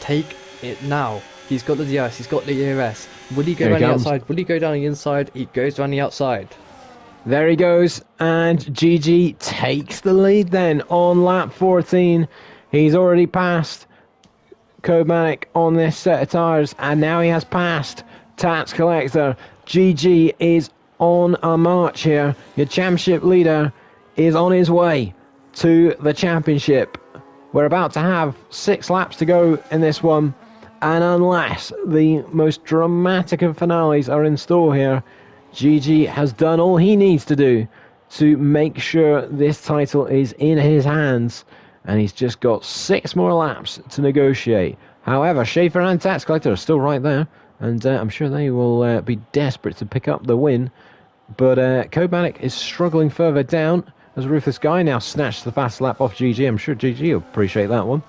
Speaker 2: take it now? He's got the DRS, he's got the ERS. Will he go around the outside? Will he go down the inside? He goes around the outside.
Speaker 1: There he goes, and GG takes the lead then on lap 14. He's already passed Komatic on this set of tyres, and now he has passed Tax Collector. GG is on a march here. Your championship leader is on his way to the championship. We're about to have 6 laps to go in this one, and unless the most dramatic of finales are in store here, GG has done all he needs to do to make sure this title is in his hands, and he's just got 6 more laps to negotiate. However, Schaefer and Tax Collector are still right there, and I'm sure they will be desperate to pick up the win. But Kobanik is struggling further down, as Ruthless Guy now snatched the fast lap off GG. I'm sure GG will appreciate that one.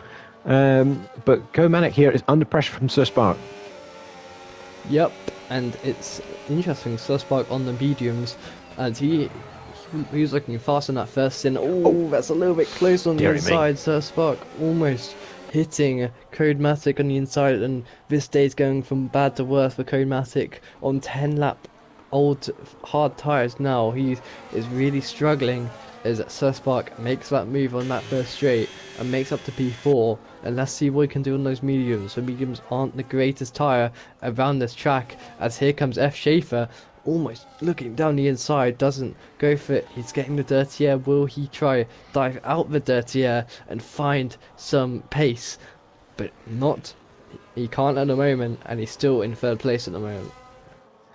Speaker 1: But Komatic here is under pressure from Sir Spark.
Speaker 2: Yep, and it's interesting, Sir Spark on the mediums, and he was looking fast in that first stint. Oh, that's a little bit close on the inside. Sir Spark almost hitting Codematic on the inside, and this day's going from bad to worse for Codematic on 10 lap old hard tyres now. He is really struggling as Sir Spark makes that move on that first straight and makes up to P4, and let's see what he can do on those mediums. So mediums aren't the greatest tyre around this track, as here comes F. Schaefer almost looking down the inside, doesn't go for it. He's getting the dirty air. Will he try dive out the dirty air and find some pace? But not, he can't at the moment, and he's still in 3rd place at the moment.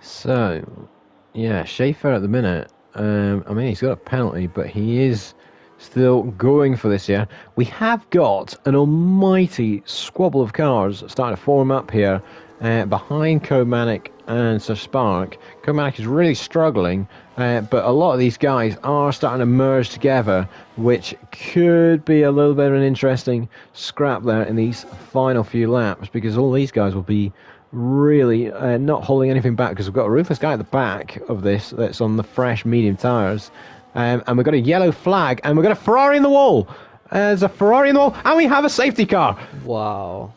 Speaker 1: So yeah, Schaefer at the minute, I mean, he's got a penalty, but he is still going for this here. We have got an almighty squabble of cars starting to form up here behind Komatic and Sir Spark. Komatic is really struggling, but a lot of these guys are starting to merge together, which could be a little bit of an interesting scrap there in these final few laps, because all these guys will be really not holding anything back, because we've got a Ruthless Guy at the back of this that's on the fresh medium tyres, and we've got a yellow flag, and we've got a Ferrari in the wall. There's a Ferrari in the wall, and we have a safety car.
Speaker 2: Wow.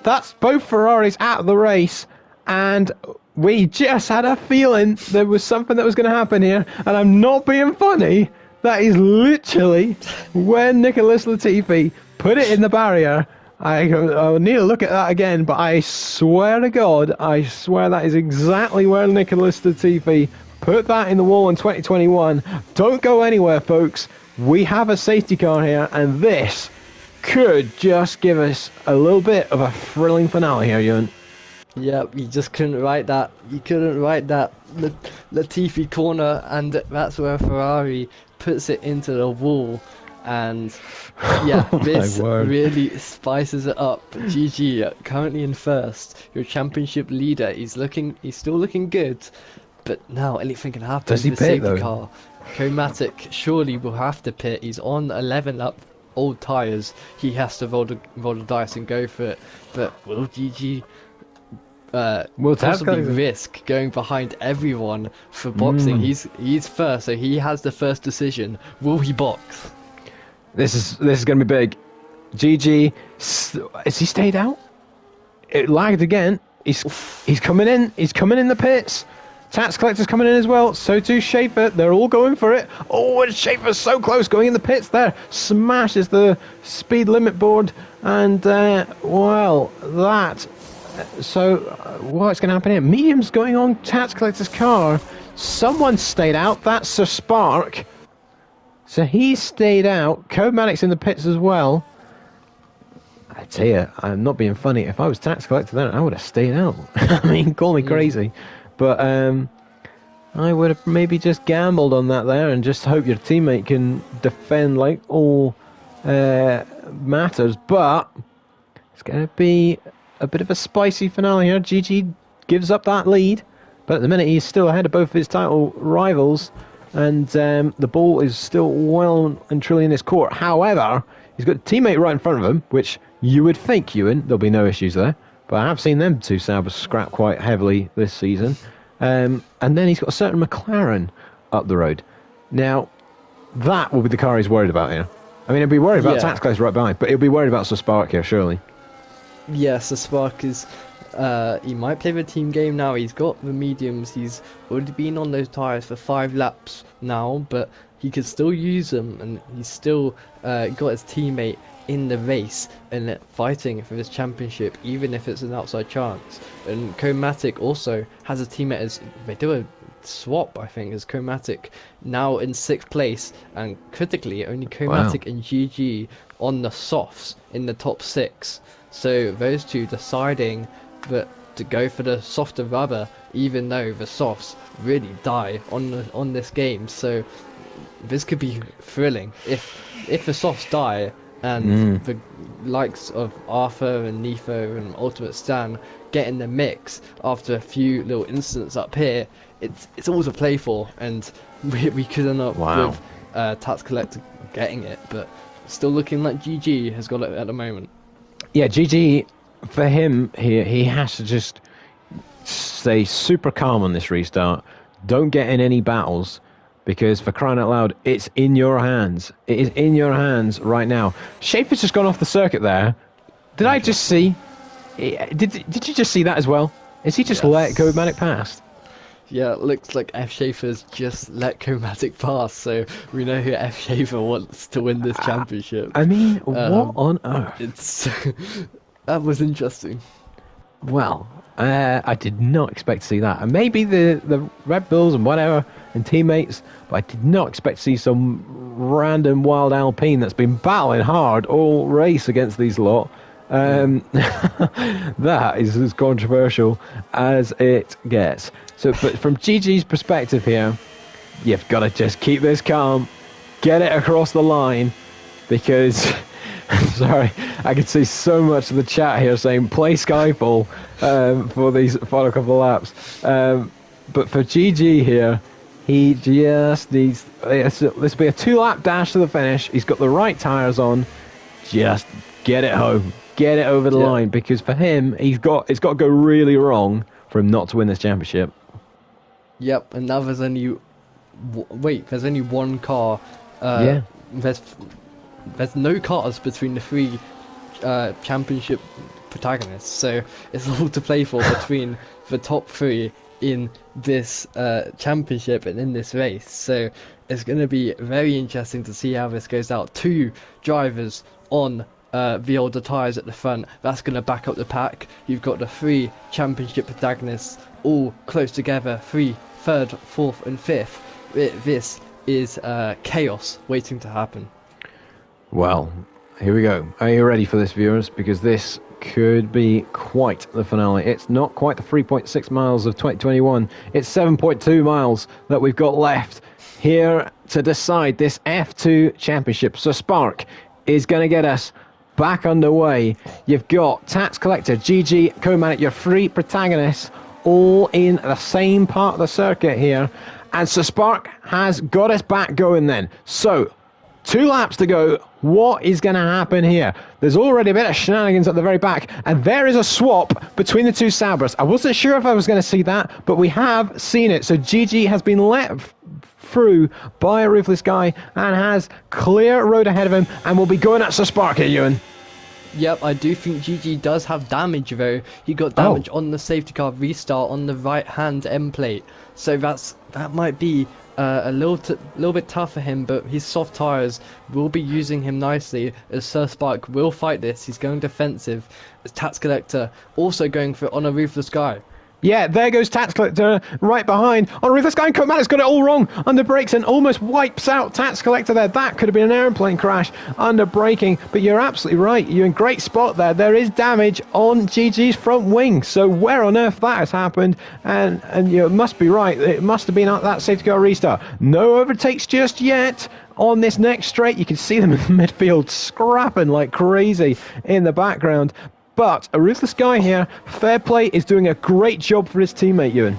Speaker 1: That's both Ferraris out of the race, and we just had a feeling there was something that was going to happen here, and I'm not being funny. That is literally when Nicholas Latifi put it in the barrier. I'll need to look at that again, but I swear to God, I swear that is exactly where Nicholas Latifi put that in the wall in 2021. Don't go anywhere, folks. We have a safety car here, and this could just give us a little bit of a thrilling finale here, Ewan.
Speaker 2: Yep, you just couldn't write that. You couldn't write that Latifi corner, and that's where Ferrari puts it into the wall. And yeah, this really spices it up. GG currently in 1st, your championship leader. He's still looking good, but now anything can happen.
Speaker 1: Does he pit though?
Speaker 2: Car. Komatic surely will have to pit. He's on 11 lap old tyres, he has to roll the dice and go for it. But will GG possibly risk going behind everyone for boxing? He's first, so he has the first decision. Will he box?
Speaker 1: This is going to be big. GG, has he stayed out? It lagged again. He's coming in. He's coming in the pits. Tax Collector's coming in as well. So too Schaefer. They're all going for it. Oh, and Schaefer's so close, going in the pits there. Smashes the speed limit board. And, well, that... So, what's going to happen here? Medium's going on Tax Collector's car. Someone stayed out. That's Sir Spark. So he stayed out. Codematic's in the pits as well. I tell you, I'm not being funny. If I was Tax Collector then, I would have stayed out. I mean, call me crazy. But I would have maybe just gambled on that there and just hope your teammate can defend like all matters. But it's going to be a bit of a spicy finale here. GG gives up that lead. But at the minute, he's still ahead of both of his title rivals. And the ball is still well and truly in his court. However, he's got a teammate right in front of him, which you would think, Ewan, there'll be no issues there. But I have seen them two Saubers scrap quite heavily this season. And then he's got a certain McLaren up the road. Now, that will be the car he's worried about here. I mean, he'll be worried about Tax Collector right behind, but he'll be worried about Sir Spark here, surely.
Speaker 2: Yes, the Spark is... he might play the team game now. He's got the mediums. He's already been on those tyres for 5 laps now, but he could still use them, and he's still got his teammate in the race and fighting for this championship, even if it's an outside chance. And Comatic also has a teammate as they do a swap, I think, as Comatic now in 6th place, and critically only Comatic and GG on the softs in the top 6. So those two deciding that to go for the softer rubber, even though the softs really die on this game. So this could be thrilling if the softs die and the likes of Arthur and Nefo and Ultimate Stan get in the mix after a few little incidents up here. It's all to play for, and we could end up with Tax Collector getting it, but still looking like GG has got it at the moment.
Speaker 1: Yeah, GG, for him here, he has to just stay super calm on this restart. Don't get in any battles, because for crying out loud, it's in your hands. It is in your hands right now. Schaefer's just gone off the circuit there. Did I just see? Did you just see that as well? Is he just let Codematic past?
Speaker 2: Yeah, it looks like F. Schaefer's just let Comatic pass, so we know who F. Schaefer wants to win this championship.
Speaker 1: I mean, what on earth?
Speaker 2: That was interesting.
Speaker 1: Well, I did not expect to see that. And maybe the Red Bulls and whatever and teammates, but I did not expect to see some random wild Alpine that's been battling hard all race against these lot. That is as controversial as it gets. So, but from GG's perspective here, you've got to just keep this calm, get it across the line, because, sorry, I can see so much of the chat here saying play Skyfall for these final couple of laps. But for GG here, he just needs, this will be a 2-lap dash to the finish. He's got the right tyres on. Just get it home. Get it over the line, because for him, it's got to go really wrong for him not to win this championship.
Speaker 2: Yep, and now there's only one car. There's no cars between the 3 championship protagonists, so it's all to play for between the top 3 in this championship and in this race. So it's going to be very interesting to see how this goes out. 2 drivers on the older tyres at the front, that's going to back up the pack. You've got the 3 championship protagonists all close together, 3, 3rd, 4th and 5th. This is chaos waiting to happen.
Speaker 1: Well, here we go. Are you ready for this, viewers? Because this could be quite the finale. It's not quite the 3.6 miles of 2021. It's 7.2 miles that we've got left here to decide this F2 championship. So Spark is going to get us back underway. You've got Tax Collector, GG, Comatic, your 3 protagonists, all in the same part of the circuit here. And so Spark has got us back going then. So, 2 laps to go. What is going to happen here? There's already a bit of shenanigans at the very back, and there is a swap between the 2 Sabres. I wasn't sure if I was going to see that, but we have seen it. So GG has been let through by a Ruthless Guy and has clear road ahead of him and will be going at Sparky, Ewan.
Speaker 2: Yep, I do think GG does have damage though. He got damage on the safety car restart on the right hand end plate. So that might be a little bit tough for him, but his soft tyres will be using him nicely as Sir Spark will fight this. He's going defensive as Tax Collector also going for it on a Ruthless Guy.
Speaker 1: Yeah, there goes Tax Collector right behind. On Ruthless Guy, and Comatic's got it all wrong under brakes and almost wipes out Tax Collector there. That could have been an airplane crash under braking, but you're absolutely right. You're in great spot there. There is damage on GG's front wing, so where on earth that has happened, and you must be right. It must have been at that safety car restart. No overtakes just yet. On this next straight, you can see them in the midfield scrapping like crazy in the background. But a Ruthless Guy here, fair play, is doing a great job for his teammate, Ewan.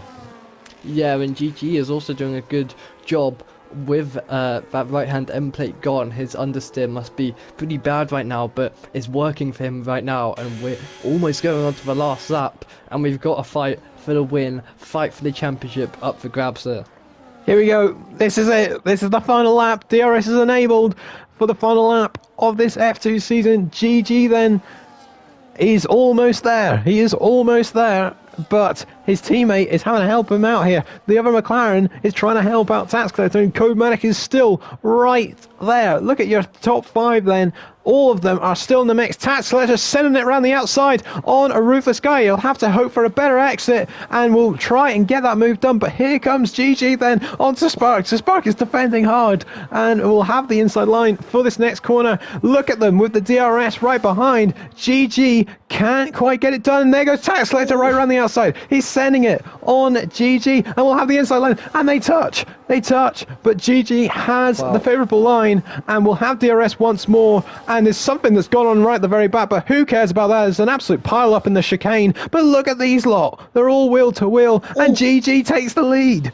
Speaker 2: Yeah, and GG is also doing a good job with that right-hand end plate gone. His understeer must be pretty bad right now, but it's working for him right now. And we're almost going on to the last lap. And we've got a fight for the win, fight for the championship up for grabs there.
Speaker 1: Here we go. This is it. This is the final lap. DRS is enabled for the final lap of this F2 season. GG then. He's almost there. He is almost there, but his teammate is having to help him out here. The other McLaren is trying to help out Tax Collector, and Codematic is still right there. Look at your top 5 then. All of them are still in the mix. Tax Collector sending it around the outside on a Ruthless Guy. He'll have to hope for a better exit, and we'll try and get that move done. But here comes GG then onto Spark. So Spark is defending hard, and will have the inside line for this next corner. Look at them with the DRS right behind. GG can't quite get it done. And there goes Tax Collector right around the outside. He's sending it on GG, and we'll have the inside line. And they touch, but GG has the favourable line, and will have DRS once more. And there's something that's gone on right at the very back, but who cares about that? There's an absolute pile up in the chicane. But look at these lot. They're all wheel to wheel, and GG takes the lead.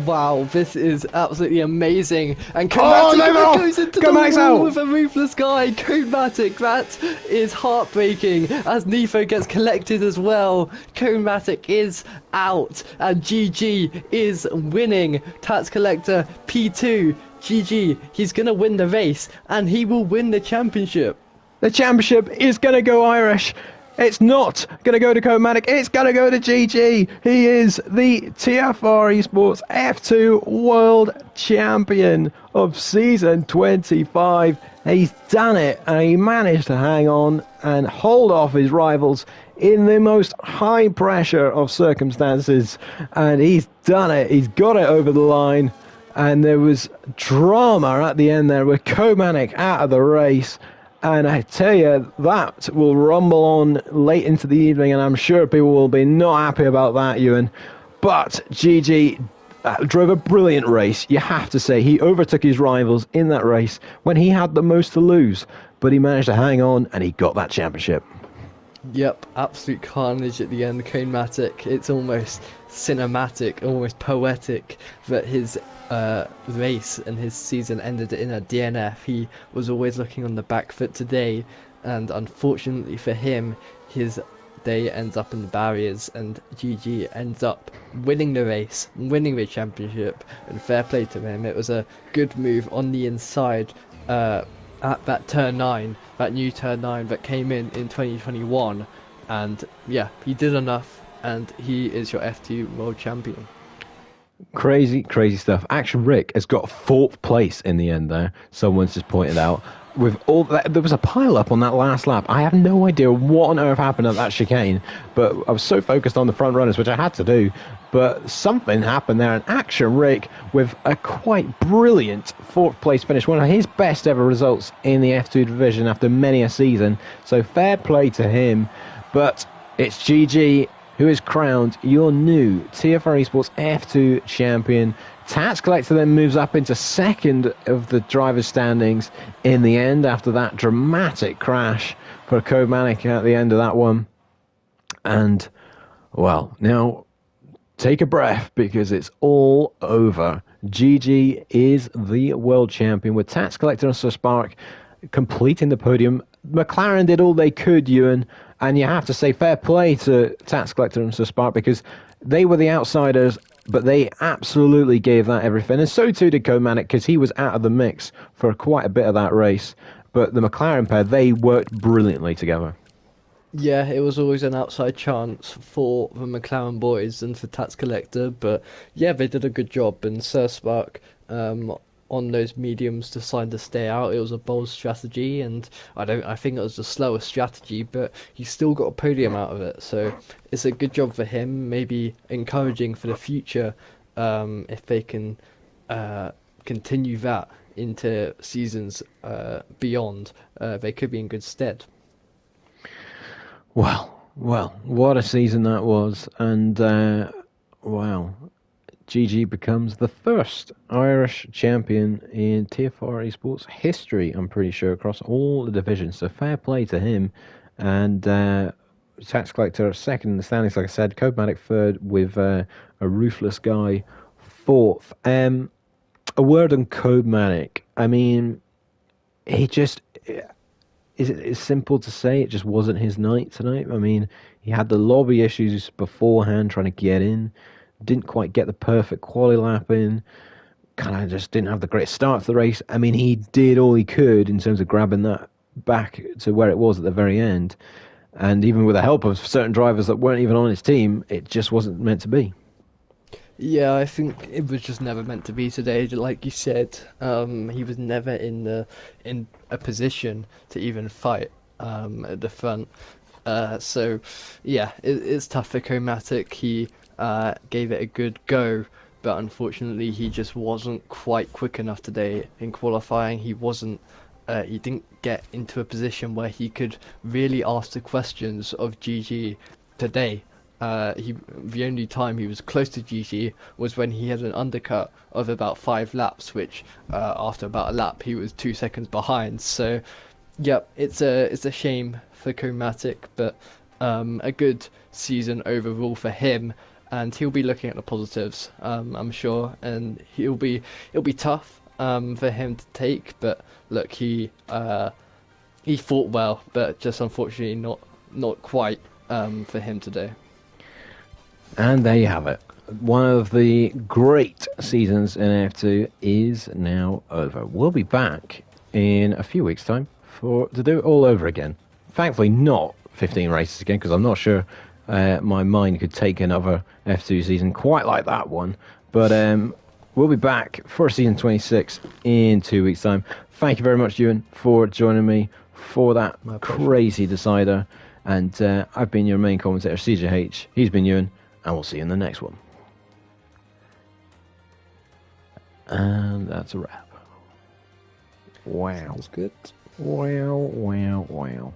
Speaker 2: Wow, this is absolutely amazing. And Comatic goes into the wall with a Ruthless Guy. Comatic, that is heartbreaking as Nifo gets collected as well. Comatic is out and GG is winning. Tax Collector P2. GG, he's going to win the race and he will win the championship.
Speaker 1: The championship is going to go Irish. It's not going to go to Comatic. It's going to go to GG. He is the TFR Esports F2 World Champion of Season 25. He's done it, and he managed to hang on and hold off his rivals in the most high pressure of circumstances. And he's done it. He's got it over the line. And there was drama at the end there with Comatic out of the race. And I tell you, that will rumble on late into the evening, and I'm sure people will be not happy about that, Ewan. But GG drove a brilliant race, you have to say. He overtook his rivals in that race when he had the most to lose. But he managed to hang on, and he got that championship.
Speaker 2: Yep, absolute carnage at the end. Comatic, it's almost cinematic, almost poetic that his race and his season ended in a DNF. He was always looking on the back foot today, and unfortunately for him, his day ends up in the barriers, and GG ends up winning the race, winning the championship, and fair play to him. It was a good move on the inside at that turn 9, that new turn 9 that came in 2021, and yeah, he did enough, and he is your F2 World Champion.
Speaker 1: Crazy stuff. Action Rick has got 4th place in the end there. Someone's just pointed out. With all that, there was a pile up on that last lap. I have no idea what on earth happened at that chicane, but I was so focused on the front runners, which I had to do. But something happened there, and Action Rick with a quite brilliant 4th place finish, one of his best ever results in the F2 division after many a season. So fair play to him. But it's GG who is crowned your new TFR Esports F2 champion. Tax Collector then moves up into 2nd of the driver's standings in the end after that dramatic crash for Comatic at the end of that one. And, well, now take a breath because it's all over. GG is the world champion with Tax Collector and Sir Spark completing the podium. McLaren did all they could, Ewan, and you have to say fair play to Tax Collector and Sir Spark because they were the outsiders, but they absolutely gave that everything. And so too did Comatic because he was out of the mix for quite a bit of that race. But the McLaren pair, they worked brilliantly together.
Speaker 2: Yeah, it was always an outside chance for the McLaren boys and for Tax Collector, but yeah, they did a good job. And Sir Spark, on those mediums, decided to stay out. It was a bold strategy, and I think it was the slowest strategy, but he still got a podium out of it. So it's a good job for him. Maybe encouraging for the future, if they can continue that into seasons beyond, they could be in good stead.
Speaker 1: Well, what a season that was. And, wow, GG becomes the first Irish champion in TFR eSports history, I'm pretty sure, across all the divisions. So fair play to him. And Tax Collector second in the standings, like I said. Codematic third with a Ruthless Guy fourth. A word on Codematic. I mean, he just... It's simple to say it just wasn't his night tonight. I mean, he had the lobby issues beforehand trying to get in, didn't quite get the perfect quali lap in, kind of just didn't have the great start to the race. I mean, he did all he could in terms of grabbing that back to where it was at the very end. And even with the help of certain drivers that weren't even on his team, it just wasn't meant to be.
Speaker 2: Yeah, I think it was just never meant to be today. Like you said, he was never in a position to even fight at the front. So yeah, it's tough for Chromatic. He gave it a good go, but unfortunately he just wasn't quite quick enough today in qualifying. He wasn't. He didn't get into a position where he could really ask the questions of GG today. The only time he was close to GG was when he had an undercut of about 5 laps, which after about a lap he was 2 seconds behind. So, yep, it's a shame for Chromatic, but a good season overall for him, and he'll be looking at the positives, I'm sure, and it'll be tough for him to take, but look, he fought well, but just unfortunately not quite for him today.
Speaker 1: And there you have it. One of the great seasons in F2 is now over. We'll be back in a few weeks' time to do it all over again. Thankfully, not 15 races again, because I'm not sure my mind could take another F2 season quite like that one. But we'll be back for season 26 in 2 weeks' time. Thank you very much, Ewan, for joining me for that crazy decider. And I've been your main commentator, CJH. He's been Ewan. And we'll see you in the next one. And that's a wrap. Wow.
Speaker 2: Sounds good.
Speaker 1: Wow.